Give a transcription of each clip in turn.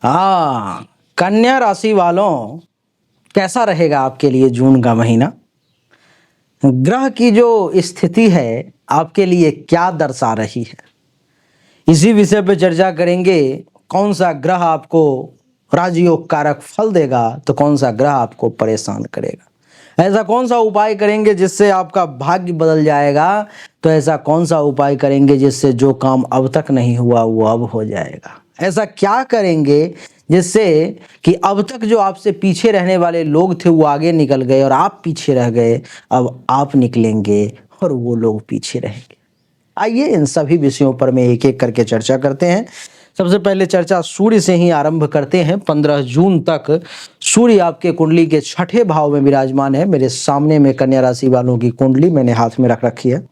हाँ, कन्या राशि वालों, कैसा रहेगा आपके लिए जून का महीना? ग्रह की जो स्थिति है आपके लिए क्या दर्शा रही है, इसी विषय पे चर्चा करेंगे। कौन सा ग्रह आपको राजयोग कारक फल देगा तो कौन सा ग्रह आपको परेशान करेगा। ऐसा कौन सा उपाय करेंगे जिससे आपका भाग्य बदल जाएगा, तो ऐसा कौन सा उपाय करेंगे जिससे जो काम अब तक नहीं हुआ वो अब हो जाएगा। ऐसा क्या करेंगे जिससे कि अब तक जो आपसे पीछे रहने वाले लोग थे वो आगे निकल गए और आप पीछे रह गए, अब आप निकलेंगे और वो लोग पीछे रहेंगे। आइए इन सभी विषयों पर मैं एक एक करके चर्चा करते हैं। सबसे पहले चर्चा सूर्य से ही आरंभ करते हैं। 15 जून तक सूर्य आपके कुंडली के छठे भाव में विराजमान है। मेरे सामने में कन्या राशि वालों की कुंडली मैंने हाथ में रख रखी है।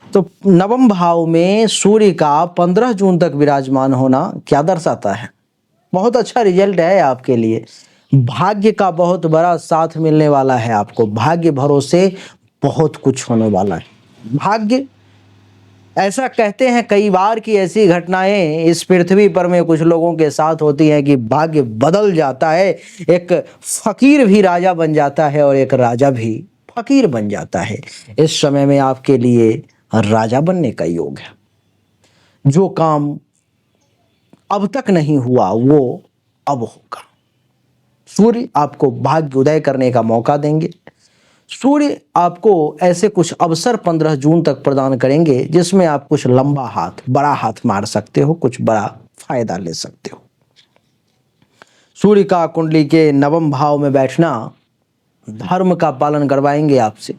तो नवम भाव में सूर्य का 15 जून तक विराजमान होना क्या दर्शाता है? बहुत अच्छा रिजल्ट है आपके लिए। भाग्य का बहुत बड़ा साथ मिलने वाला है आपको। भाग्य भरोसे बहुत कुछ होने वाला है। भाग्य, ऐसा कहते हैं कई बार कि ऐसी घटनाएं इस पृथ्वी पर में कुछ लोगों के साथ होती हैं कि भाग्य बदल जाता है। एक फकीर भी राजा बन जाता है और एक राजा भी फकीर बन जाता है। इस समय में आपके लिए राजा बनने का योग है। जो काम अब तक नहीं हुआ वो अब होगा। सूर्य आपको भाग्य उदय करने का मौका देंगे। सूर्य आपको ऐसे कुछ अवसर 15 जून तक प्रदान करेंगे जिसमें आप कुछ लंबा हाथ, बड़ा हाथ मार सकते हो, कुछ बड़ा फायदा ले सकते हो। सूर्य का कुंडली के नवम भाव में बैठना धर्म का पालन करवाएंगे आपसे।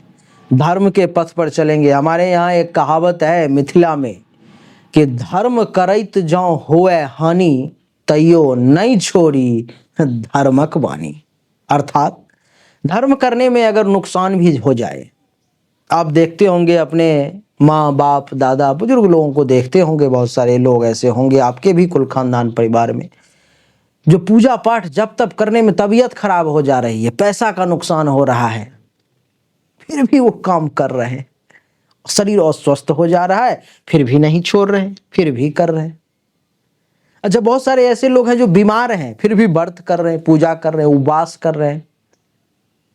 धर्म के पथ पर चलेंगे। हमारे यहाँ एक कहावत है मिथिला में कि धर्म करैत जौ होए हानि तैयो नहीं छोड़ी धर्मक वाणी। अर्थात धर्म करने में अगर नुकसान भी हो जाए, आप देखते होंगे अपने माँ बाप दादा बुजुर्ग लोगों को देखते होंगे, बहुत सारे लोग ऐसे होंगे आपके भी कुल खानदान परिवार में, जो पूजा पाठ जब तब करने में तबीयत खराब हो जा रही है, पैसा का नुकसान हो रहा है, फिर भी वो काम कर रहे हैं। शरीर अस्वस्थ हो जा रहा है फिर भी नहीं छोड़ रहे, फिर भी कर रहे हैं। अच्छा, बहुत सारे ऐसे लोग हैं जो बीमार हैं फिर भी व्रत कर रहे हैं, पूजा कर रहे हैं, उपवास कर रहे हैं।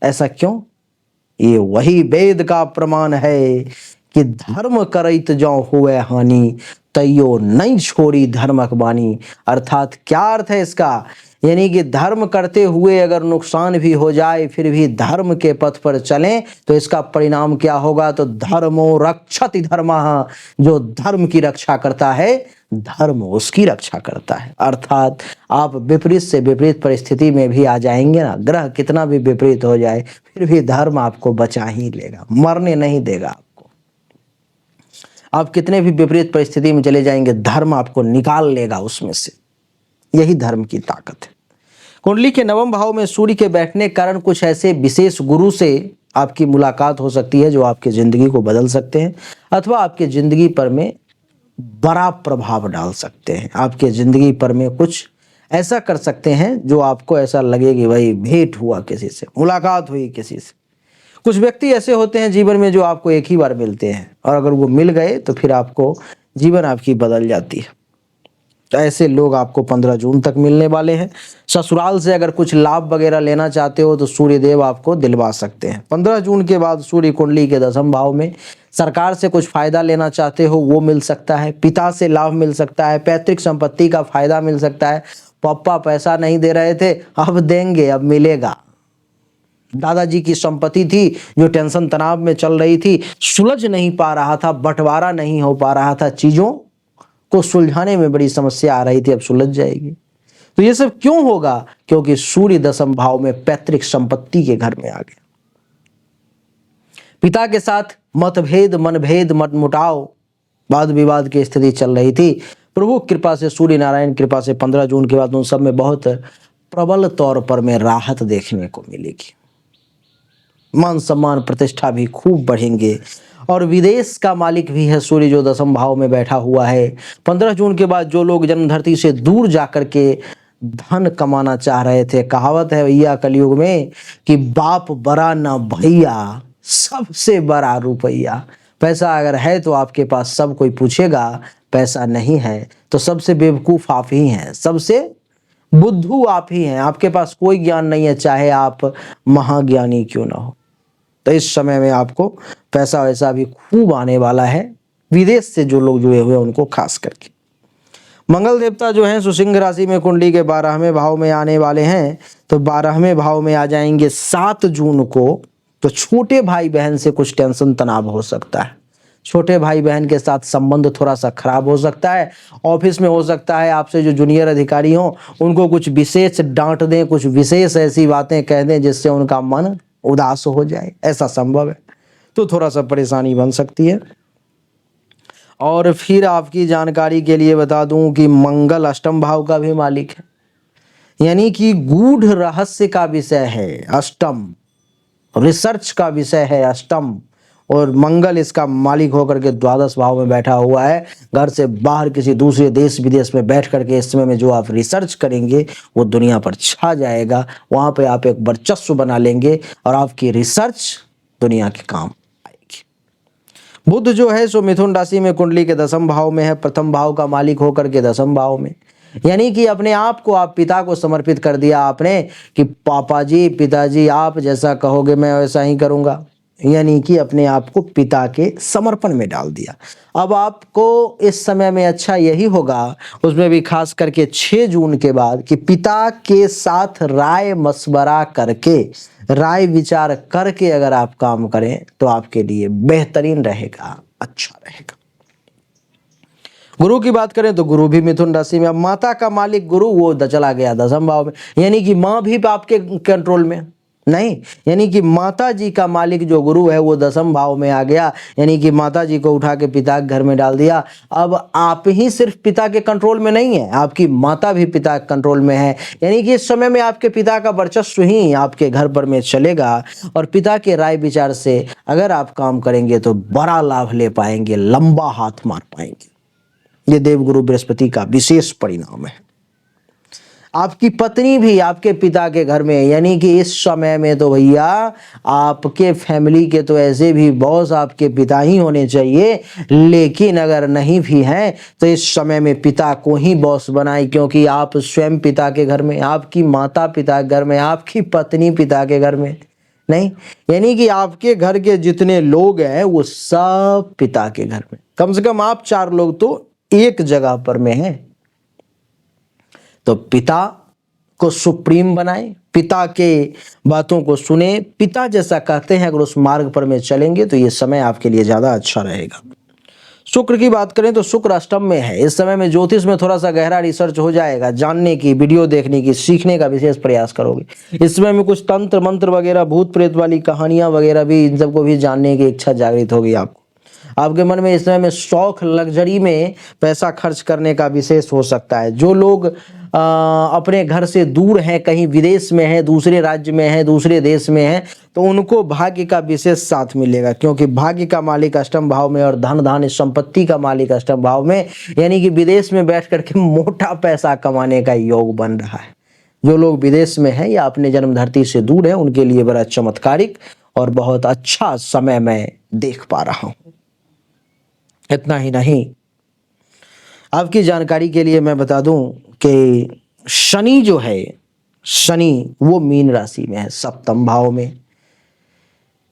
ऐसा क्यों? ये वही वेद का प्रमाण है कि धर्म करैत जौ हुए हानि तैयो नहीं छोड़ी धर्मक बानी। अर्थात क्या अर्थ है इसका? यानी कि धर्म करते हुए अगर नुकसान भी हो जाए फिर भी धर्म के पथ पर चलें तो इसका परिणाम क्या होगा? तो धर्मो रक्षति धर्मः, जो धर्म की रक्षा करता है धर्म उसकी रक्षा करता है। अर्थात आप विपरीत से विपरीत परिस्थिति में भी आ जाएंगे ना, ग्रह कितना भी विपरीत हो जाए फिर भी धर्म आपको बचा ही लेगा, मरने नहीं देगा आपको। आप कितने भी विपरीत परिस्थिति में चले जाएंगे धर्म आपको निकाल लेगा उसमें से। यही धर्म की ताकत है। कुंडली के नवम भाव में सूर्य के बैठने के कारण कुछ ऐसे विशेष गुरु से आपकी मुलाकात हो सकती है जो आपकी जिंदगी को बदल सकते हैं अथवा आपके जिंदगी पर में बड़ा प्रभाव डाल सकते हैं। आपके जिंदगी पर में कुछ ऐसा कर सकते हैं जो आपको ऐसा लगे कि भाई भेंट हुआ किसी से, मुलाकात हुई किसी से। कुछ व्यक्ति ऐसे होते हैं जीवन में जो आपको एक ही बार मिलते हैं और अगर वो मिल गए तो फिर आपको जीवन आपकी बदल जाती है। तो ऐसे लोग आपको 15 जून तक मिलने वाले हैं। ससुराल से अगर कुछ लाभ वगैरह लेना चाहते हो तो सूर्य देव आपको दिलवा सकते हैं। 15 जून के बाद सूर्य कुंडली के 10वें भाव में सरकार से कुछ फायदा लेना चाहते हो वो मिल सकता है। पिता से लाभ मिल सकता है। पैतृक संपत्ति का फायदा मिल सकता है। पापा पैसा नहीं दे रहे थे अब देंगे, अब मिलेगा। दादाजी की संपत्ति थी जो टेंशन तनाव में चल रही थी, सुलझ नहीं पा रहा था, बंटवारा नहीं हो पा रहा था, चीजों को सुलझाने में बड़ी समस्या आ रही थी, अब सुलझ जाएगी। तो ये सब क्यों होगा? क्योंकि सूर्य 10वें भाव में पैतृक संपत्ति के घर में आ गया। पिता के साथ मतभेद, मनभेद, मतमुटाव, वाद विवाद की स्थिति चल रही थी। प्रभु कृपा से, सूर्य नारायण कृपा से 15 जून के बाद उन सब में बहुत प्रबल तौर पर में राहत देखने को मिलेगी। मान सम्मान प्रतिष्ठा भी खूब बढ़ेंगे और विदेश का मालिक भी है सूर्य जो 10वें भाव में बैठा हुआ है। 15 जून के बाद जो लोग जन्म धरती से दूर जाकर के धन कमाना चाह रहे थे, कहावत है भैया कलयुग में कि बाप बड़ा ना भैया, सबसे बड़ा रुपया। पैसा अगर है तो आपके पास सब कोई पूछेगा, पैसा नहीं है तो सबसे बेवकूफ आप ही हैं, सबसे बुद्धू आप ही हैं, आपके पास कोई ज्ञान नहीं है, चाहे आप महाज्ञानी क्यों ना हो। तो इस समय में आपको पैसा वैसा भी खूब आने वाला है, विदेश से जो लोग जुड़े हुए हैं उनको खास करके। मंगल देवता जो हैं सिंह राशि में कुंडली के 12वें भाव में आने वाले हैं। तो 12वें भाव में आ जाएंगे 7 जून को। तो छोटे भाई बहन से कुछ टेंशन तनाव हो सकता है, छोटे भाई बहन के साथ संबंध थोड़ा सा खराब हो सकता है। ऑफिस में हो सकता है आपसे जो जूनियर अधिकारी हों उनको कुछ विशेष डांट दें, कुछ विशेष ऐसी बातें कह दें जिससे उनका मन उदास हो जाए, ऐसा संभव है। तो थोड़ा सा परेशानी बन सकती है। और फिर आपकी जानकारी के लिए बता दूं कि मंगल अष्टम भाव का भी मालिक है, यानी कि गूढ़ रहस्य का विषय है अष्टम, रिसर्च का विषय है अष्टम, और मंगल इसका मालिक होकर के द्वादश भाव में बैठा हुआ है। घर से बाहर किसी दूसरे देश विदेश में बैठ करके इस समय में जो आप रिसर्च करेंगे वो दुनिया पर छा जाएगा, वहां पे आप एक वर्चस्व बना लेंगे और आपकी रिसर्च दुनिया के काम आएगी। बुध जो है सो मिथुन राशि में कुंडली के 10वें भाव में है, प्रथम भाव का मालिक होकर के 10वें भाव में, यानी कि अपने आप को आप पिता को समर्पित कर दिया आपने कि पापा जी, पिताजी आप जैसा कहोगे मैं वैसा ही करूंगा, यानी कि अपने आप को पिता के समर्पण में डाल दिया। अब आपको इस समय में अच्छा यही होगा, उसमें भी खास करके 6 जून के बाद, कि पिता के साथ राय मशवरा करके, राय विचार करके अगर आप काम करें तो आपके लिए बेहतरीन रहेगा, अच्छा रहेगा। गुरु की बात करें तो गुरु भी मिथुन राशि में। अब माता का मालिक गुरु वो चला गया 10वें भाव में, यानी कि माँ भी आपके कंट्रोल में नहीं, यानी कि माता जी का मालिक जो गुरु है वो 10वें भाव में आ गया, यानी कि माता जी को उठा के पिता के घर में डाल दिया। अब आप ही सिर्फ पिता के कंट्रोल में नहीं है, आपकी माता भी पिता के कंट्रोल में है, यानी कि इस समय में आपके पिता का वर्चस्व ही आपके घर पर में चलेगा। और पिता के राय विचार से अगर आप काम करेंगे तो बड़ा लाभ ले पाएंगे, लंबा हाथ मार पाएंगे। ये देवगुरु बृहस्पति का विशेष परिणाम है। आपकी पत्नी भी आपके पिता के घर में, यानी कि इस समय में तो भैया आपके फैमिली के तो ऐसे भी बॉस आपके पिता ही होने चाहिए, लेकिन अगर नहीं भी हैं तो इस समय में पिता को ही बॉस बनाए, क्योंकि आप स्वयं पिता के घर में, आपकी माता पिता के घर में, आपकी पत्नी पिता के घर में नहीं, यानी कि आपके घर के जितने लोग हैं वो सब पिता के घर में, कम से कम आप 4 लोग तो एक जगह पर में हैं। तो पिता को सुप्रीम बनाए, पिता के बातों को सुने, पिता जैसा कहते हैं अगर उस मार्ग पर में चलेंगे तो ये समय आपके लिए ज्यादा अच्छा रहेगा। शुक्र की बात करें तो शुक्र अष्टम में है। इस समय में ज्योतिष में थोड़ा सा गहरा रिसर्च हो जाएगा, जानने की, वीडियो देखने की, सीखने का विशेष प्रयास करोगे। इस समय में कुछ तंत्र मंत्र वगैरह, भूत प्रेत वाली कहानियां वगैरह भी, इन सबको भी जानने की इच्छा जागृत होगी आपको। आपके मन में इस समय में शौक, लग्जरी में पैसा खर्च करने का विशेष हो सकता है। जो लोग अपने घर से दूर हैं, कहीं विदेश में हैं, दूसरे राज्य में हैं, दूसरे देश में हैं, तो उनको भाग्य का विशेष साथ मिलेगा, क्योंकि भाग्य का मालिक अष्टम भाव में और धन धान्य संपत्ति का मालिक अष्टम भाव में, यानी कि विदेश में बैठ करके मोटा पैसा कमाने का योग बन रहा है। जो लोग विदेश में हैं या अपने जन्म धरती से दूर हैं उनके लिए बड़ा चमत्कारिक और बहुत अच्छा समय मैं देख पा रहा हूं। इतना ही नहीं, आपकी जानकारी के लिए मैं बता दूं कि शनि जो है, शनि वो मीन राशि में है, 7वें भाव में।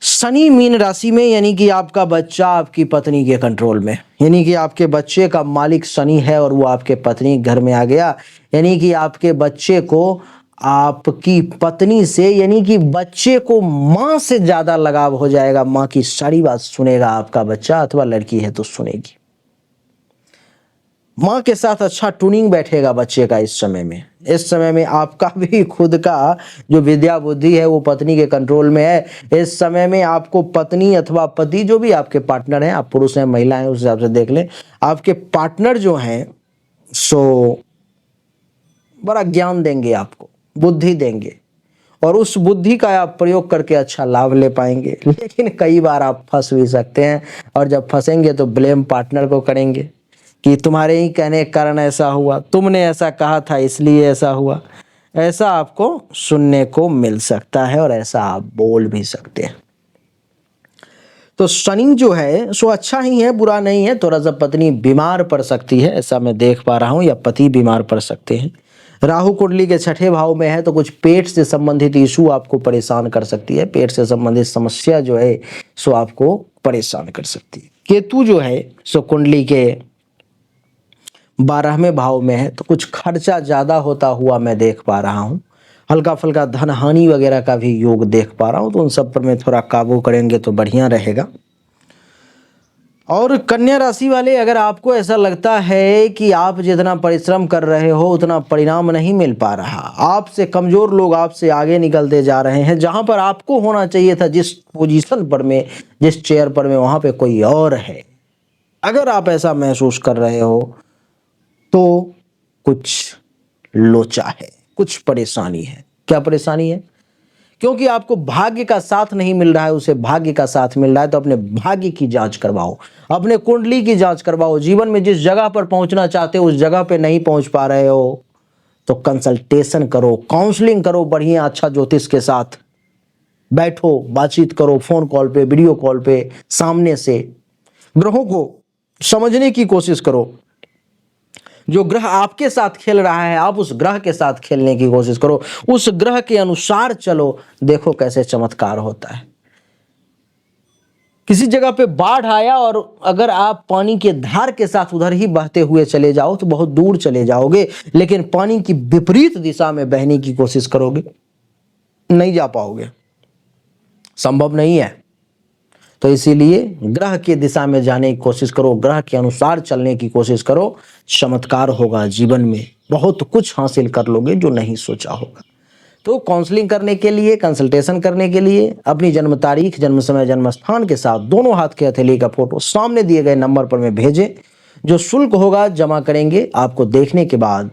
शनि मीन राशि में, यानी कि आपका बच्चा आपकी पत्नी के कंट्रोल में, यानी कि आपके बच्चे का मालिक शनि है और वो आपके पत्नी घर में आ गया, यानी कि आपके बच्चे को आपकी पत्नी से, यानी कि बच्चे को माँ से ज्यादा लगाव हो जाएगा। माँ की सारी बात सुनेगा आपका बच्चा, अथवा लड़की है तो सुनेगी। माँ के साथ अच्छा ट्यूनिंग बैठेगा बच्चे का इस समय में। इस समय में आपका भी खुद का जो विद्या बुद्धि है वो पत्नी के कंट्रोल में है। इस समय में आपको पत्नी अथवा पति, जो भी आपके पार्टनर हैं, आप पुरुष हैं महिला हैं उस हिसाब से देख लें, आपके पार्टनर जो हैं सो बड़ा ज्ञान देंगे आपको, बुद्धि देंगे, और उस बुद्धि का आप प्रयोग करके अच्छा लाभ ले पाएंगे। लेकिन कई बार आप फंस भी सकते हैं, और जब फंसेंगे तो ब्लेम पार्टनर को करेंगे कि तुम्हारे ही कहने के कारण ऐसा हुआ, तुमने ऐसा कहा था इसलिए ऐसा हुआ। ऐसा आपको सुनने को मिल सकता है और ऐसा आप बोल भी सकते हैं। तो शनि जो है सो अच्छा ही है, बुरा नहीं है। थोड़ा सा पत्नी बीमार पड़ सकती है, ऐसा मैं देख पा रहा हूं, या पति बीमार पड़ सकते हैं। राहु कुंडली के छठे भाव में है तो कुछ पेट से संबंधित इशू आपको परेशान कर सकती है, पेट से संबंधित समस्या जो है सो आपको परेशान कर सकती है। केतु जो है सो कुंडली के 12वें भाव में है तो कुछ खर्चा ज़्यादा होता हुआ मैं देख पा रहा हूँ, हल्का फुल्का धन हानि वगैरह का भी योग देख पा रहा हूँ, तो उन सब पर मैं थोड़ा काबू करेंगे तो बढ़िया रहेगा। और कन्या राशि वाले, अगर आपको ऐसा लगता है कि आप जितना परिश्रम कर रहे हो उतना परिणाम नहीं मिल पा रहा, आपसे कमज़ोर लोग आपसे आगे निकलते जा रहे हैं, जहां पर आपको होना चाहिए था जिस पोजीशन पर में, जिस चेयर पर में, वहां पे कोई और है, अगर आप ऐसा महसूस कर रहे हो तो कुछ लोचा है, कुछ परेशानी है। क्या परेशानी है? क्योंकि आपको भाग्य का साथ नहीं मिल रहा है, उसे भाग्य का साथ मिल रहा है, तो अपने भाग्य की जांच करवाओ, अपने कुंडली की जांच करवाओ। जीवन में जिस जगह पर पहुंचना चाहते हो उस जगह पे नहीं पहुंच पा रहे हो तो कंसल्टेशन करो, काउंसलिंग करो, बढ़िया अच्छा ज्योतिष के साथ बैठो, बातचीत करो, फोन कॉल पे, वीडियो कॉल पे, सामने से ग्रहों को समझने की कोशिश करो। जो ग्रह आपके साथ खेल रहा है आप उस ग्रह के साथ खेलने की कोशिश करो, उस ग्रह के अनुसार चलो, देखो कैसे चमत्कार होता है। किसी जगह पे बाढ़ आया और अगर आप पानी के धार के साथ उधर ही बहते हुए चले जाओ तो बहुत दूर चले जाओगे, लेकिन पानी की विपरीत दिशा में बहने की कोशिश करोगे, नहीं जा पाओगे, संभव नहीं है। तो इसीलिए ग्रह की दिशा में जाने की कोशिश करो, ग्रह के अनुसार चलने की कोशिश करो, चमत्कार होगा जीवन में, बहुत कुछ हासिल कर लोगे जो नहीं सोचा होगा। तो काउंसलिंग करने के लिए, कंसल्टेशन करने के लिए अपनी जन्म तारीख, जन्म समय, जन्म स्थान के साथ दोनों हाथ के हथेली का फोटो सामने दिए गए नंबर पर में भेजें। जो शुल्क होगा जमा करेंगे, आपको देखने के बाद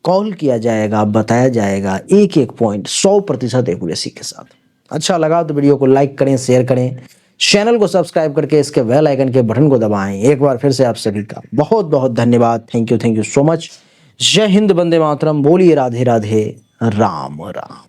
कॉल किया जाएगा, बताया जाएगा एक एक पॉइंट 100% एक्यूरेसी के साथ। अच्छा लगा तो वीडियो को लाइक करें, शेयर करें, चैनल को सब्सक्राइब करके इसके बेल आइकन के बटन को दबाएं। एक बार फिर से आप सभी का बहुत बहुत धन्यवाद। Thank you so much. जय हिंद, वंदे मातरम। बोलिए राधे राधे, राम राम।